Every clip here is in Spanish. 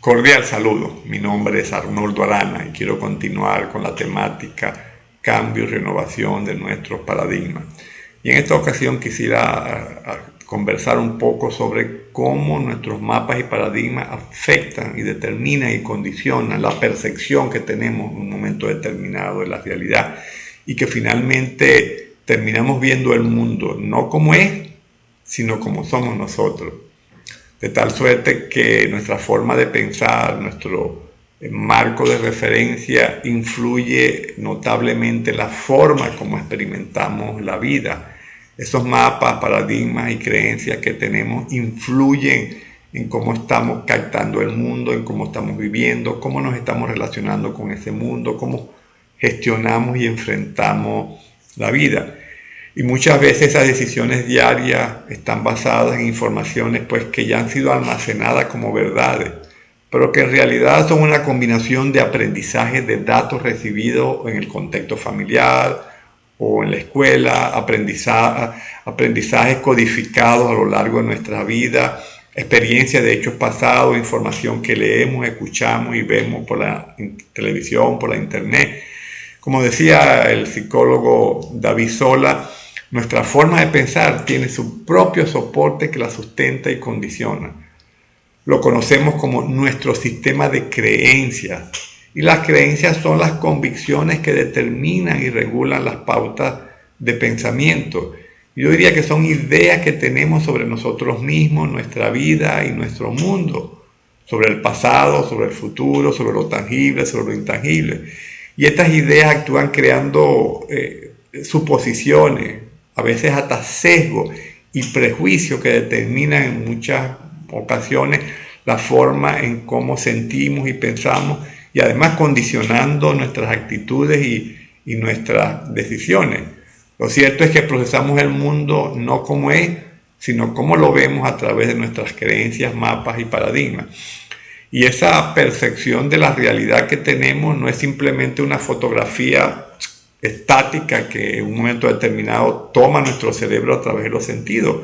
Cordial saludo, mi nombre es Arnoldo Arana y quiero continuar con la temática cambio y renovación de nuestros paradigmas. Y en esta ocasión quisiera conversar un poco sobre cómo nuestros mapas y paradigmas afectan y determinan y condicionan la percepción que tenemos en un momento determinado de la realidad y que finalmente terminamos viendo el mundo no como es, sino como somos nosotros. De tal suerte que nuestra forma de pensar, nuestro marco de referencia influye notablemente la forma como experimentamos la vida. Esos mapas, paradigmas y creencias que tenemos influyen en cómo estamos captando el mundo, en cómo estamos viviendo, cómo nos estamos relacionando con ese mundo, cómo gestionamos y enfrentamos la vida. Y muchas veces esas decisiones diarias están basadas en informaciones pues, que ya han sido almacenadas como verdades, pero que en realidad son una combinación de aprendizajes de datos recibidos en el contexto familiar o en la escuela, aprendizajes codificados a lo largo de nuestra vida, experiencias de hechos pasados, información que leemos, escuchamos y vemos por la televisión, por la internet. Como decía el psicólogo David Sola, nuestra forma de pensar tiene su propio soporte que la sustenta y condiciona. Lo conocemos como nuestro sistema de creencias. Y las creencias son las convicciones que determinan y regulan las pautas de pensamiento. Yo diría que son ideas que tenemos sobre nosotros mismos, nuestra vida y nuestro mundo, sobre el pasado, sobre el futuro, sobre lo tangible, sobre lo intangible. Y estas ideas actúan creando suposiciones, a veces hasta sesgos y prejuicios que determinan en muchas ocasiones la forma en cómo sentimos y pensamos y además condicionando nuestras actitudes y nuestras decisiones. Lo cierto es que procesamos el mundo no como es, sino como lo vemos a través de nuestras creencias, mapas y paradigmas. Y esa percepción de la realidad que tenemos no es simplemente una fotografía estática que en un momento determinado toma nuestro cerebro a través de los sentidos,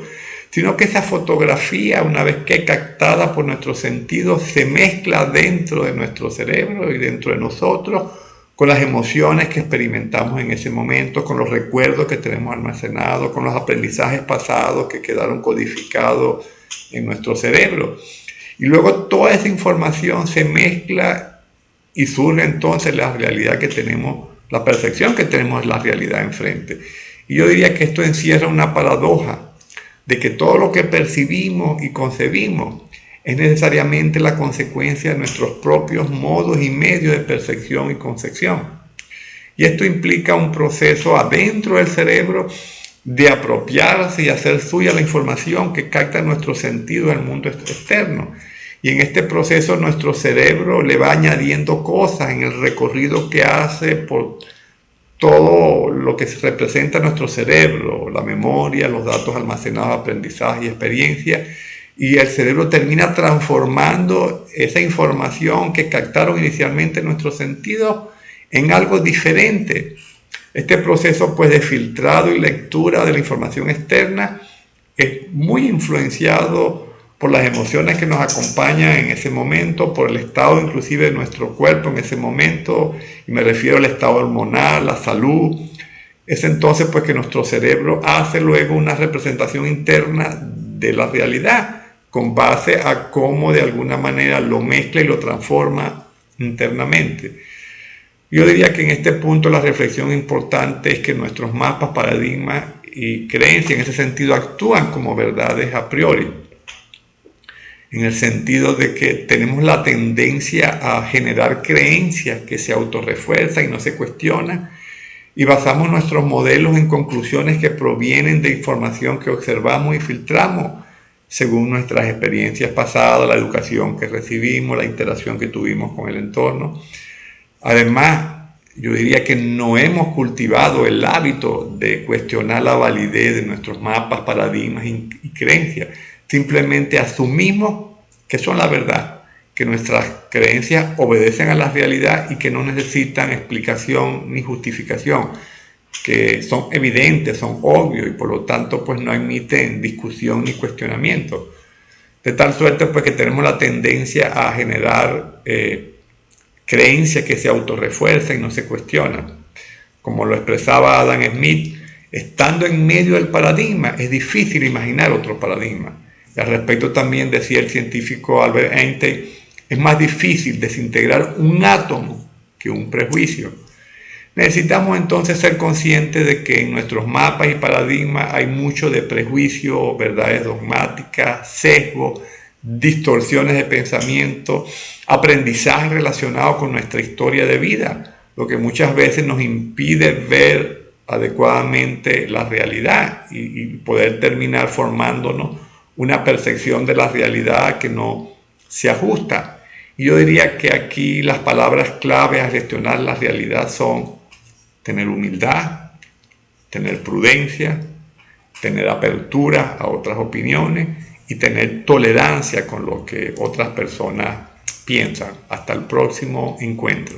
sino que esa fotografía, una vez que captada por nuestros sentidos, se mezcla dentro de nuestro cerebro y dentro de nosotros con las emociones que experimentamos en ese momento, con los recuerdos que tenemos almacenados, con los aprendizajes pasados que quedaron codificados en nuestro cerebro. Y luego toda esa información se mezcla y surge entonces la realidad que tenemos, la percepción que tenemos de la realidad enfrente. Y yo diría que esto encierra una paradoja de que todo lo que percibimos y concebimos es necesariamente la consecuencia de nuestros propios modos y medios de percepción y concepción. Y esto implica un proceso adentro del cerebro de apropiarse y hacer suya la información que capta nuestro sentido del mundo externo. Y en este proceso nuestro cerebro le va añadiendo cosas en el recorrido que hace por todo lo que representa nuestro cerebro, la memoria, los datos almacenados, aprendizaje y experiencia. Y el cerebro termina transformando esa información que captaron inicialmente nuestros sentidos en algo diferente. Este proceso pues, de filtrado y lectura de la información externa es muy influenciado por las emociones que nos acompañan en ese momento, por el estado inclusive de nuestro cuerpo en ese momento, y me refiero al estado hormonal, la salud. Es entonces pues que nuestro cerebro hace luego una representación interna de la realidad con base a cómo de alguna manera lo mezcla y lo transforma internamente. Yo diría que en este punto la reflexión importante es que nuestros mapas, paradigmas y creencias en ese sentido actúan como verdades a priori, en el sentido de que tenemos la tendencia a generar creencias que se autorrefuerzan y no se cuestionan, y basamos nuestros modelos en conclusiones que provienen de información que observamos y filtramos según nuestras experiencias pasadas, la educación que recibimos, la interacción que tuvimos con el entorno. Además, yo diría que no hemos cultivado el hábito de cuestionar la validez de nuestros mapas, paradigmas y creencias. Simplemente asumimos que son la verdad, que nuestras creencias obedecen a la realidad y que no necesitan explicación ni justificación, que son evidentes, son obvios y por lo tanto pues no admiten discusión ni cuestionamiento. de tal suerte pues que tenemos la tendencia a generar creencias que se autorrefuerzan y no se cuestionan. Como lo expresaba Adam Smith, estando en medio del paradigma es difícil imaginar otro paradigma. Y al respecto también decía el científico Albert Einstein, es más difícil desintegrar un átomo que un prejuicio. Necesitamos entonces ser conscientes de que en nuestros mapas y paradigmas hay mucho de prejuicio, verdades dogmáticas, sesgo, distorsiones de pensamiento, aprendizaje relacionado con nuestra historia de vida, lo que muchas veces nos impide ver adecuadamente la realidad y poder terminar formándonos una percepción de la realidad que no se ajusta. Y yo diría que aquí las palabras claves a gestionar la realidad son tener humildad, tener prudencia, tener apertura a otras opiniones y tener tolerancia con lo que otras personas piensan. Hasta el próximo encuentro.